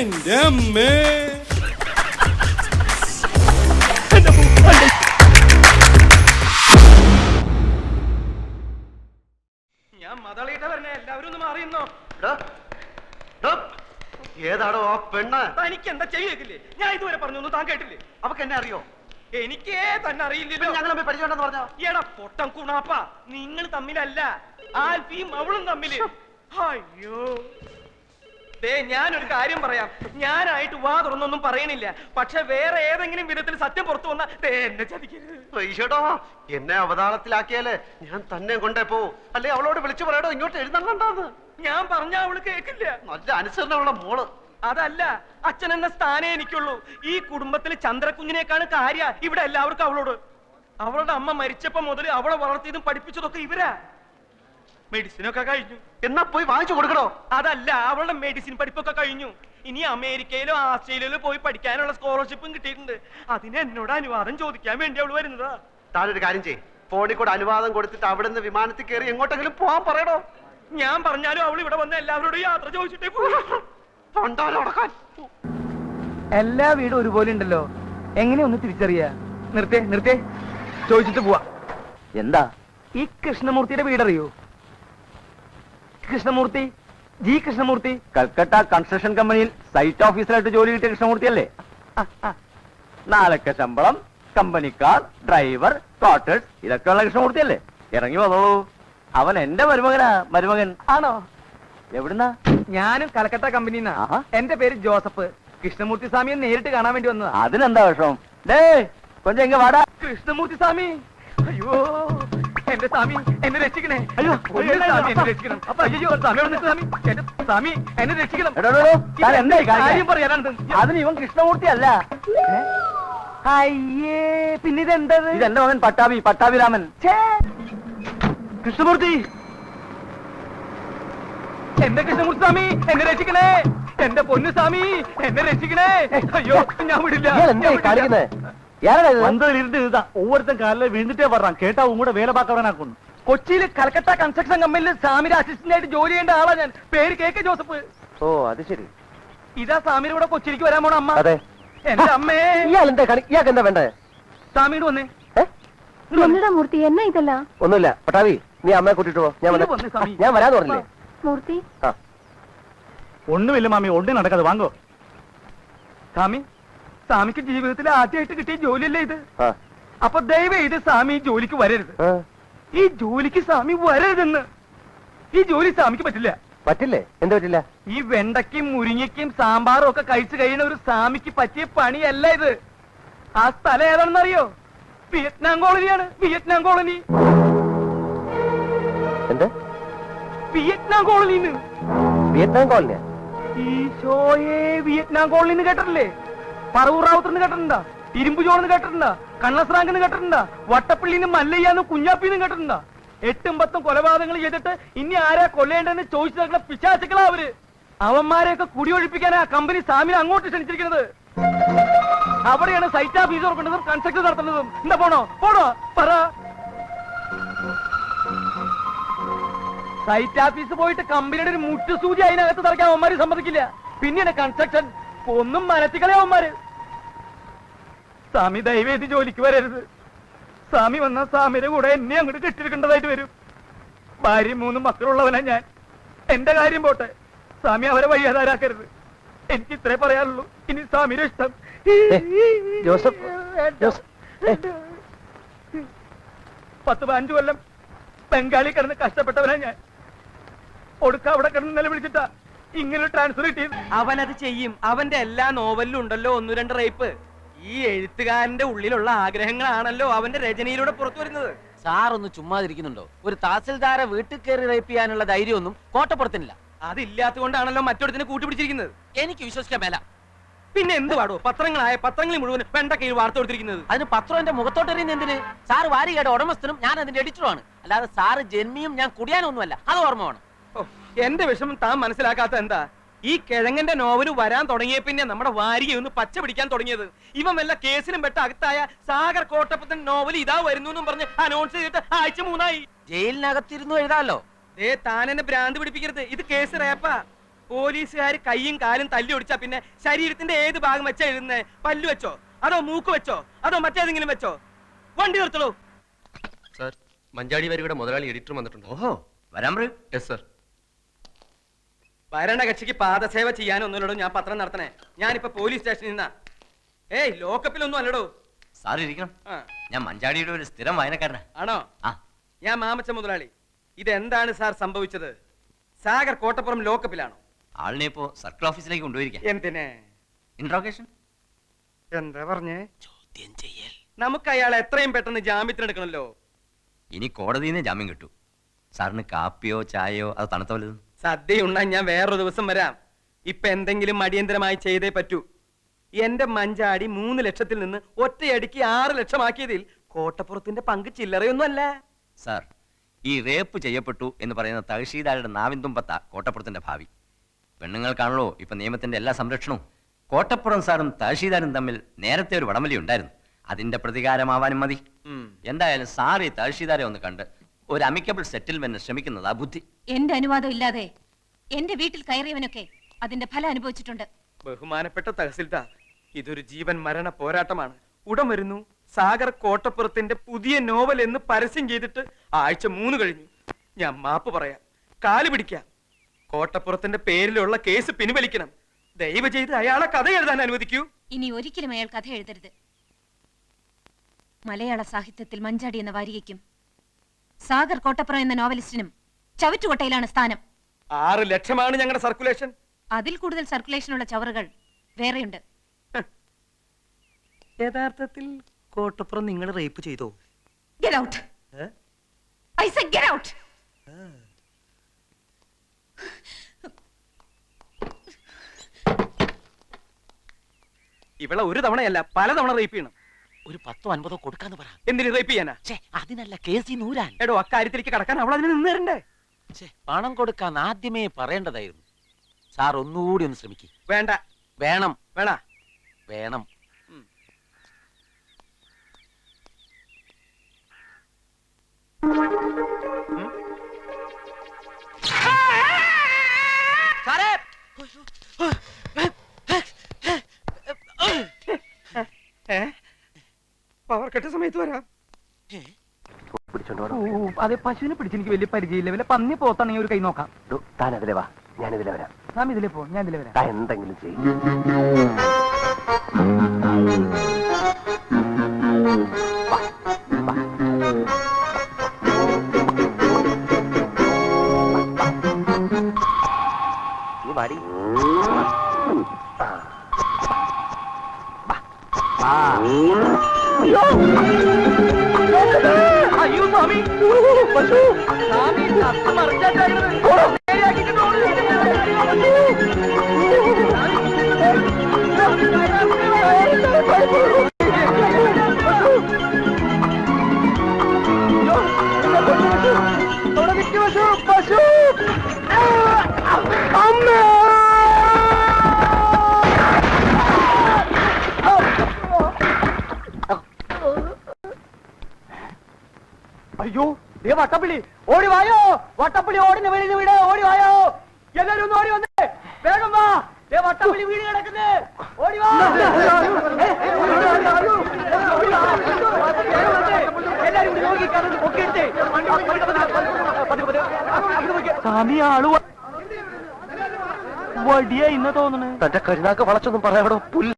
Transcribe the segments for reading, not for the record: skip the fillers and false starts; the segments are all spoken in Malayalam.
എന്റെ അമ്മേ. ഞാൻ മതളീട്ട പറഞ്ഞ എല്ലാവരും ഒന്ന് മാറിയെന്നോ. ഏതാടോ ആ പെണ്ണ്? തനിക്ക് എന്താ ചെയ്യേക്കില്ലേ? ഞാൻ ഇതുവരെ പറഞ്ഞൊന്നും താൻ കേട്ടില്ലേ? അവക്ക് എന്നെ അറിയോ? എനിക്കേ തന്നെ അറിയില്ലല്ലോ. ഞങ്ങൾ തമ്മിൽ പരിചയമുണ്ടെന്ന് പറഞ്ഞോ? എടാ പൊട്ടം കുണാപ്പ, നിങ്ങൾ തമ്മിലല്ല, ആൽഫിയും അവളും തമ്മില്. അയ്യോ, ഞാനൊരു കാര്യം പറയാം. ഞാനായിട്ട് വാ തുറന്നൊന്നും പറയണില്ല. പക്ഷെ വേറെ ഏതെങ്കിലും വിധത്തിൽ സത്യം പുറത്തു വന്ന എന്നെ ചതിക്കരുത്. ഈശോടോ, എന്നെ അവതാളത്തിലാക്കിയാലേ ഞാൻ തന്നെ കൊണ്ടേ പോവും. അല്ലെ അവളോട് വിളിച്ചു പറയടോ ഇങ്ങോട്ട് എഴുന്നള്ളണ്ടാന്ന്. ഞാൻ പറഞ്ഞ അവള് കേക്കില്ല. നല്ല അനുസരണമുള്ള മോള്. അതല്ല, അച്ഛൻ എന്ന സ്ഥാനേ എനിക്കുള്ളൂ. ഈ കുടുംബത്തിൽ ചന്ദ്രകുഞ്ഞിനേക്കാണ് കാര്യ ഇവിടെ എല്ലാവർക്കും അവളോട്. അവളുടെ അമ്മ മരിച്ചപ്പോ മുതൽ അവളെ വളർത്തിയതും പഠിപ്പിച്ചതൊക്കെ ഇവരാ. മെഡിസിനൊക്കെ കഴിഞ്ഞു. എന്നാ പോയി വാങ്ങിച്ചു കൊടുക്കണോ? അതല്ല, അവളുടെ മെഡിസിൻ പഠിപ്പൊക്കെ കഴിഞ്ഞു. ഇനി അമേരിക്കയിലോ ആസ്ട്രേലിയയിലോ പോയി പഠിക്കാനുള്ള സ്കോളർഷിപ്പും കിട്ടിയിട്ടുണ്ട്. അതിന് എന്നോട് അനുവാദം ചോദിക്കാൻ വേണ്ടി അവള് വരുന്നതാ. താനൊരു കാര്യം ചെയ്യ്, ഫോണിൽ കൂടെ അനുവാദം കൊടുത്തിട്ട് അവിടെ നിന്ന് വിമാനത്തിൽ കയറി എങ്ങോട്ടെങ്കിലും പോവാൻ പറയണോ? ഞാൻ പറഞ്ഞാലും അവൾ ഇവിടെ വന്ന എല്ലാവരോടും യാത്ര ചോദിച്ചിട്ടേ എല്ലാ വീടും ഒരുപോലെ ഉണ്ടല്ലോ, എങ്ങനെ ഒന്ന് തിരിച്ചറിയാ? നിർത്തേ ചോദിച്ചിട്ട് പോവാ. എന്താ ഈ കൃഷ്ണമൂർത്തിയുടെ വീടറിയോ? കൃഷ്ണമൂർത്തി, ജി കൃഷ്ണമൂർത്തി, കൽക്കട്ട കൺസ്ട്രക്ഷൻ കമ്പനിയിൽ സൈറ്റ് ഓഫീസറായിട്ട് ജോലി കിട്ടിയ കൃഷ്ണമൂർത്തി അല്ലേ? നാലൊക്കെ ശമ്പളം, കമ്പനിക്കാർ, ഡ്രൈവർ, ക്വാർട്ടേഴ്സ്, ഇതൊക്കെയുള്ള കൃഷ്ണമൂർത്തി അല്ലേ? ഇറങ്ങി വന്നോളൂ. അവൻ എന്റെ മരുമകനാ. മരുമകൻ ആണോ? എവിടുന്നാ? ഞാനും കൽക്കട്ട കമ്പനിന്നാ. എന്റെ പേര് ജോസഫ്. കൃഷ്ണമൂർത്തി സ്വാമിയെ നേരിട്ട് കാണാൻ വേണ്ടി വന്നതാ. അതിനെന്താ വിഷമം? കൊഞ്ചം എങ്ക വാടാ. കൃഷ്ണമൂർത്തി സ്വാമി, അയ്യോ എന്റെ സ്വാമി എന്നെ രക്ഷിക്കണേ. അയ്യോ എന്നെ രക്ഷിക്കണം. അയ്യോ സ്വാമി, എന്റെ സ്വാമി എന്നെ രക്ഷിക്കണം. കാര്യം പറയാനാണ്. അതിന് ഇവൻ കൃഷ്ണമൂർത്തി അല്ല. അയ്യേ, പിന്നെ ഇതെന്തത്? ഇതെന്റെ മകൻ പട്ടാഭിരാമൻ. കൃഷ്ണമൂർത്തി, എന്റെ കൃഷ്ണമൂർത്തി സ്വാമി എന്നെ രക്ഷിക്കണേ. എന്റെ പൊന്നു സ്വാമി എന്നെ രക്ഷിക്കണേ. അയ്യോ ഞാൻ വിടില്ല. ஒவ்வொருத்தன் காலையில விழுந்துட்டே வர்றான். கேட்டா உங்க கூட வேலை பார்க்கறவனாக்கும். കൊച്ചിയിൽ കൽക്കട്ട കൺസ്ട്രക്ഷൻ കമ്പനിയിൽ സ്വാമിയുടെ അസിസ്റ്റന്റ് ആയിട്ട് ജോലി ചെയ്യേണ്ട ആളാ ഞാൻ. പേര് കെ ജോസഫ്. ഓ അത് ശരി. ഇതാ സ്വാമിയുടെ കൂടെ കൊച്ചിയിലേക്ക് വരാൻ പോണ അമ്മ. അതെ. എന്റെ അമ്മേ, ഇയാൾക്ക് എന്താ വേണ്ടേ? സ്വാമിയോട് വന്നേ. എന്നടാ മൂർത്തി, എന്നാ ഇതല്ല? ഒന്നുമില്ല. പട്ടാവി, നീ അമ്മയെ കൂട്ടിട്ട് പോ. ഞാൻ വരാന്ന് പറഞ്ഞില്ലേ മൂർത്തി? ഒന്നുമില്ല മാമി, ഒന്നും നടക്കാതെ വാങ്ങോ. സ്വാമിക്ക് ജീവിതത്തിൽ ആദ്യമായിട്ട് കിട്ടിയ ജോലിയല്ലേ ഇത്? അപ്പൊ ദയവ് ഇത് സ്വാമി ജോലിക്ക് വരരുത്. ഈ ജോലിക്ക് സ്വാമി വരരുതെന്ന്. ഈ ജോലി സ്വാമിക്ക് പറ്റില്ല. പറ്റില്ലേ? എന്താ പറ്റില്ല? ഈ വെണ്ടയ്ക്കും മുരിങ്ങയ്ക്കും സാമ്പാറും ഒക്കെ കഴിച്ചു കഴിയുന്ന ഒരു സ്വാമിക്ക് പറ്റിയ പണിയല്ല ഇത്. ആ സ്ഥലം ഏതാണെന്ന് അറിയോ? വിയറ്റ്നാം കോളനിയാണ്. Vietnam colony. എന്താ വിയറ്റ്നാം കോളനിന്ന്? വിയറ്റ്നാം കോളനിയാ? ഈശോയെ, വിയറ്റ്നാം കോളനിന്ന് കേട്ടിട്ടില്ലേ? പറവൂർ റാവുത്തർന്ന് കേട്ടിട്ടുണ്ടാ? ഇരുമ്പു ചോണെന്ന് കേട്ടിട്ടുണ്ടാ? കണ്ണസ്രാങ്കെന്ന് കേട്ടിട്ടുണ്ടാ? വട്ടപ്പള്ളിന്ന് മല്ലയ്യാന്ന് കുഞ്ഞാപ്പിന്ന് കേട്ടിട്ടുണ്ടാ? 8ഉം 10ഉം കൊലപാതകങ്ങൾ ചെയ്തിട്ട് ഇനി ആരാ കൊല്ലേണ്ടെന്ന് ചോദിച്ചു നടക്കുന്ന പിശാചുക്കളാ അവര്. അവന്മാരെയൊക്കെ കുടിയൊഴിപ്പിക്കാനാ കമ്പനി സ്വാമിനെ അങ്ങോട്ട് ക്ഷണിച്ചിരിക്കുന്നത്. അവിടെയാണ് സൈറ്റ് ഓഫീസ് തുറക്കേണ്ടതും കൺസ്ട്രക്ഷൻ നടത്തുന്നതും. എന്താ പോണോ പറ. സൈറ്റ് ഓഫീസ് പോയിട്ട് കമ്പനിയുടെ ഒരു മുട്ടുസൂചി അതിനകത്ത് തറക്കാൻ അവന്മാര് സമ്മതിക്കില്ല. പിന്നെയാണ് കൺസ്ട്രക്ഷൻ. ഒന്നും മനത്തിക്കളെ അവന്മാര്. സ്വാമി ദയവേദി ജോലിക്ക് വരരുത്. സ്വാമി വന്ന സ്വാമിയുടെ കൂടെ എന്നെ അങ്ങോട്ട് കെട്ടിരിക്കേണ്ടതായിട്ട് വരും. ഭാര്യയും 3 മക്കളുള്ളവനാ ഞാൻ. എന്റെ കാര്യം പോട്ടെ, സ്വാമി അവരെ വയ്യാതാരാക്കരുത്. എനിക്ക് ഇത്രേ പറയാനുള്ളൂ. ഇനി സ്വാമിയുടെ ഇഷ്ടം. ജോസഫ്, 10-15 കൊല്ലം ബംഗാളി കിടന്ന് കഷ്ടപ്പെട്ടവനാ ഞാൻ. ഒടുക്ക അവിടെ കിടന്ന് നിലവിളിച്ചിട്ടാ ഇങ്ങനെ ട്രാൻസ്ഫർ കിട്ടിയത്. അവനത് ചെയ്യും. അവന്റെ എല്ലാ നോവലിലും ഉണ്ടല്ലോ 1-2 റേപ്പ്. ഈ എഴുത്തുകാരന്റെ ഉള്ളിലുള്ള ആഗ്രഹങ്ങളാണല്ലോ അവന്റെ രചനയിലൂടെ പുറത്തു വരുന്നത്. സാറൊന്ന് ചുമ്മാതിരിക്കുന്നുണ്ടോ? ഒരു തഹസിൽദാരെ വീട്ടിൽ കയറി റേപ്പ് ചെയ്യാനുള്ള ധൈര്യമൊന്നും കോട്ടപ്പുറത്തിനില്ല. അതില്ലാത്തതുകൊണ്ടാണല്ലോ മറ്റൊരുത്തിന് കൂട്ടുപിടിച്ചിരിക്കുന്നത്. എനിക്ക് വിശ്വസിക്കാൻ മേല. പിന്നെ എന്ത് പാടോ? പത്രങ്ങളിൽ മുഴുവൻ വെണ്ടക്കയിൽ വാർത്ത കൊടുത്തിരിക്കുന്നത്. അതിന് പത്രം എന്റെ മുഖത്തോട്ടെറിയുന്ന എന്തിന്? സാറ് വാരികയുടെ ഉടമസ്ഥനും ഞാൻ അതിന്റെ എഡിറ്ററുമാണ്. അല്ലാതെ സാറ് ജന്മിയും ഞാൻ കുടിയാനൊന്നുമല്ല. അത് ഓർമ്മ വേണം. എന്റെ വിഷമം താൻ മനസ്സിലാക്കാത്ത എന്താ? ഈ കിഴങ്ങന്റെ നോവല് വരാൻ തുടങ്ങിയ പിന്നെ നമ്മുടെ വാരികയൊന്ന് പച്ച പിടിക്കാൻ തുടങ്ങിയത്. ഇവൻ വല്ല കേസിലും പെട്ട അകത്തായ സാഗർ കോട്ടപ്പത്തൻ നോവൽ ഇതാ വരുന്നു എന്നും പറഞ്ഞ് അനൗൺസ് ചെയ്തിട്ട് ആഴ്ച 3 ആയി. ജയിലിനകത്തിരുന്നു എഴുതാമല്ലോ. താൻ എന്നെ ഭ്രാന്ത് പിടിപ്പിക്കരുത്. ഇത് കേസ് റേപ്പാ. പോലീസുകാർ കൈയും കാലും തല്ലി ഒടിച്ചാ പിന്നെ ശരീരത്തിന്റെ ഏത് ഭാഗം വെച്ചാ എഴുതുന്നേ? പല്ലു വെച്ചോ, അതോ മൂക്ക് വെച്ചോ, അതോ മറ്റേതെങ്കിലും വെച്ചോ? വണ്ടി നിർത്തുള്ളൂ. സർ, മഞ്ചാടി വരിയുടെ മുതലാളി എഡിറ്റർ വന്നിട്ടുണ്ട്. ഓഹോ, വരാൻ പറയൂ. Yes sir. ഭരണകക്ഷിക്ക് പാദസേവ ചെയ്യാനൊന്നുമല്ലടോ ഞാൻ പത്രം നടത്തണേ. ഞാനിപ്പോ പോലീസ് സ്റ്റേഷനിൽ നിന്നാ. ഏയ്, ലോക്കപ്പിലൊന്നും അല്ലടോ. സാർ ഇരിക്കണം. ആ, ഞാൻ മഞ്ചാടിയുടെ ഒരു സ്ഥിരം വായനക്കാരനാ. ആണോ? ആ. ഞാൻ മാമച്ച മുതലാളി. ഇതെന്താണ് സാർ സംഭവിച്ചത്? സാഗർ കോട്ടപ്പുറം ലോക്കപ്പിലാണോ? ആളിനെ ഇപ്പോ സർക്കിൾ ഓഫീസിലേക്ക് കൊണ്ടുപോയിരിക്കാം. എന്തിനെ? ഇൻട്രോഗേഷൻ. എന്താ പറഞ്ഞേ? ചോദ്യം ചെയ്യൽ. നമുക്ക് അയാളെ എത്രയും പെട്ടെന്ന് ജാമ്യത്തിനെടുക്കണല്ലോ. ഇനി കോടതിയിൽ നിന്ന് ജാമ്യം കിട്ടൂ. സാറിന് കാപ്പിയോ ചായയോ അത് തണുത്ത വല്ലതും? സദ്യ ഉണ്ണാൻ ഞാൻ വേറൊരു ദിവസം വരാം. ഇപ്പൊ എന്തെങ്കിലും അടിയന്തരമായി ചെയ്തേ പറ്റൂ. എന്റെ മഞ്ചാടി 3 ലക്ഷത്തിൽ നിന്ന് ഒറ്റയടിക്ക് 6 ലക്ഷമാക്കിയതിൽ കോട്ടപ്പുറത്തിന്റെ പങ്ക് ചില്ലറയൊന്നും അല്ല. സാർ, ഈ റേപ്പ് ചെയ്യപ്പെട്ടു എന്ന് പറയുന്ന തഹശീൽദാരുടെ നാവിന്തുമ്പത്ത കോട്ടപ്പുറത്തിന്റെ ഭാവി. പെണ്ണുങ്ങൾക്കാണല്ലോ ഇപ്പൊ നിയമത്തിന്റെ എല്ലാ സംരക്ഷണവും. കോട്ടപ്പുറം സാറും തഹശീൽദാരും തമ്മിൽ നേരത്തെ ഒരു വടംവലി ഉണ്ടായിരുന്നു. അതിന്റെ പ്രതികാരമാവാനും മതി. എന്തായാലും സാർ ഈ തഹശീൽദാരെ ഒന്ന് കണ്ട് ഒരു അമിക്കബിൾ സെറ്റിൽമെന്റ് ശ്രമിക്കുന്നതാ ബുദ്ധി. എന്റെ അനുവാദം ഇല്ലാതെ എന്റെ വീട്ടിൽ കയറിയവനൊക്കെ അതിന്റെ ഫലം അനുഭവിച്ചിട്ടുണ്ട്. ബഹുമാനപ്പെട്ട തഹസിൽദാർ, ഇതൊരു ജീവൻ മരണ പോരാട്ടമാണ്. ഉടൻ വരുന്നു. സാഗർ കോട്ടപ്പുറത്തിന്റെ പുതിയ നോവൽ എന്ന് പരസ്യം ചെയ്തിട്ട് ആഴ്ച 3 കഴിഞ്ഞു. ഞാൻ മാപ്പ് പറയാം, കാല് പിടിക്കാം. കോട്ടപ്പുറത്തിന്റെ പേരിലുള്ള കേസ് പിൻവലിക്കണം. ദയവ് ചെയ്ത് അയാളെ കഥ എഴുതാൻ അനുവദിക്കൂ. ഇനി ഒരിക്കലും അയാൾ കഥ എഴുതരുത്. മലയാള സാഹിത്യത്തിൽ മഞ്ചാടി എന്ന വാരികയ്ക്കും സാഗർ കോട്ടപ്പുറം എന്ന നോവലിസ്റ്റിനും ചവറ്റുകൊട്ടയിലാണ് സ്ഥാനം. 6 ലക്ഷമാണ് ഞങ്ങളുടെ സർക്കുലേഷൻ. അതിൽ കൂടുതൽ സർക്കുലേഷനുള്ള ചവറുകൾ വേറെയുണ്ട്. യഥാർത്ഥത്തിൽ കോട്ടപ്പുറം നിങ്ങൾ റേപ്പ് ചെയ്തോ? Get out. I said get out. ഇവളെ ഒരു തവണയല്ല പല തവണ റേപ്പ് ചെയ്യണം. ഒരു 10 50 കൊടുക്കാന്ന് പറ. എന്തിന് റേപ്പ് ചെയ്യാനാ? അതിനല്ല കേസി നൂരാൻ. എടോ, അക്കാര്യത്തിലേക്ക് കടക്കാൻ അവൾ അതിന് നിന്ന് തരണ്ടേ? പണം കൊടുക്കാൻ ആദ്യമേ പറയേണ്ടതായിരുന്നു. സാർ ഒന്നുകൂടി ഒന്ന് ശ്രമിക്കും. വേണ്ട. വേണം. വേണ? വേണം. പവർ കട്ട് സമയത്ത് വരാം. അതെ, പശുവിനെ പിടിച്ചെനിക്ക് വലിയ പരിചയമില്ല. വല്ല പന്നി പോത്താണെങ്കിൽ ഒരു കൈ നോക്കാം. താൻ അതിലെ വാ, ഞാനിതിലെ വരാം. നാം ഇതിലേ പോ, ഞാൻ ഇതിലേ വരാം. എന്തെങ്കിലും ചെയ്യും. അയ്യോ സ്വാമി, പശു സ്വാമി പശു അയ്യോ, വട്ടപ്പള്ളി ഓടി വായോ, വട്ടപ്പള്ളി ഓടിന് വെളിയിൽ വീട്, ഓടി വായോ, എല്ലാരും ഒന്ന് ഓടി വന്നേ, വേഗം വാ, വട്ടപ്പള്ളി വീട് കിടക്കുന്നേ, ഓടി വാ, എല്ലാരും സ്വാമി ആള് വടിയ ഇന്ന് തോന്നുന്നു. തന്റെ കരുനാക്ക് വളച്ചൊന്നും പറയാടോ പുല്ല്.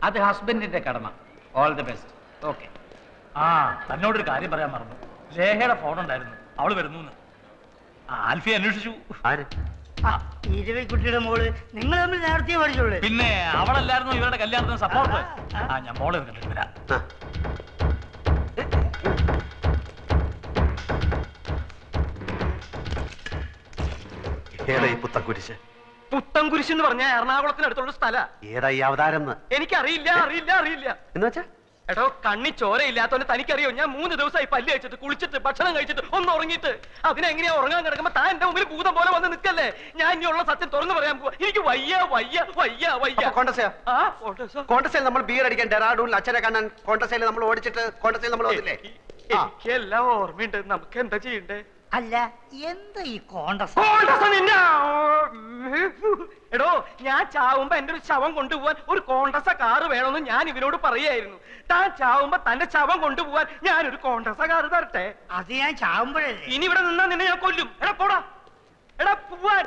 അത് ഹസ്ബൻഡിന്റെ കടമ. All the best. ഓക്കെ. ആ, തന്നോടൊരു കാര്യം പറയാൻ മറന്നു. ലേഹയുടെ ഫോൺ ഉണ്ടായിരുന്നു, അവള് വരുന്നു. ആൽഫി അന്വേഷിച്ചു. കുട്ടിയുടെ മോള് നിങ്ങൾ തമ്മിൽ നേരത്തെ പഠിച്ചോളൂ. പിന്നെ അവളല്ലായിരുന്നു ഇവരുടെ കല്യാണത്തിന് സപ്പോർട്ട്. ഞാൻ മോളെ കണ്ടിട്ട് വരാം. ഏതാ ഈ പുത്തൻകുരിശ്? പുത്തൻകുരിശ് എന്ന് പറഞ്ഞ എറണാകുളത്തിനടുത്തുള്ള സ്ഥല. ഏതാ ഈ അവതാരം? എനിക്കറിയില്ല, അറിയില്ല, അറിയില്ല. എന്ന് വെച്ചാ എടോ, കണ്ണി ചോരയില്ലാത്തോണ്ട് തനിക്കറിയോ? ഞാൻ 3 ദിവസമായി പല്ല് കഴിച്ചിട്ട്, കുളിച്ചിട്ട്, ഭക്ഷണം കഴിച്ചിട്ട്, ഒന്ന് ഉറങ്ങിയിട്ട്. അതിനെങ്ങനെയാ ഉറങ്ങാൻ കിടക്കുമ്പോ താൻ എന്റെ മുമ്പിൽ ഭൂതം പോലെ വന്ന് നിൽക്കല്ലേ? ഞാൻ ഇനിയുള്ള സത്യം തുറന്നു പറയാൻ പോവാ. എനിക്ക് വയ്യ, വയ്യ, വയ്യ, വയ്യ. കോൺഗ്രസിൽ നമ്മൾ ബീർ അടിക്കാൻ ഡെറാഡൂണിൽ അച്ഛനെ കാണാൻ കോൺഗ്രസിൽ നമ്മൾ ഓടിച്ചിട്ട് കോൺഗ്രസിൽ നമ്മൾ വന്നില്ലേ? എനിക്കെല്ലാം ഓർമ്മയുണ്ട്. നമുക്ക് എന്താ ചെയ്യണ്ടേ? അല്ല എന്താ ഈ കോണ്ടസ്? എടോ ഞാൻ ചാവുമ്പോ എന്റെ ഒരു ശവം കൊണ്ടുപോവാൻ ഒരു കോണ്ടസ കാറ് വേണമെന്ന് ഞാൻ ഇവനോട് പറയായിരുന്നു. താൻ ചാവുമ്പോ തന്റെ ശവം കൊണ്ടുപോവാൻ ഞാനൊരു കോണ്ടസ കാറ് തരട്ടെ? അത് ഞാൻ ചാവുമ്പോഴല്ലേ. ഇനി ഇവിടെ നിന്നാ നിന്നെ ഞാൻ കൊല്ലും. എടാ പോടാ, എടാ പോവാൻ.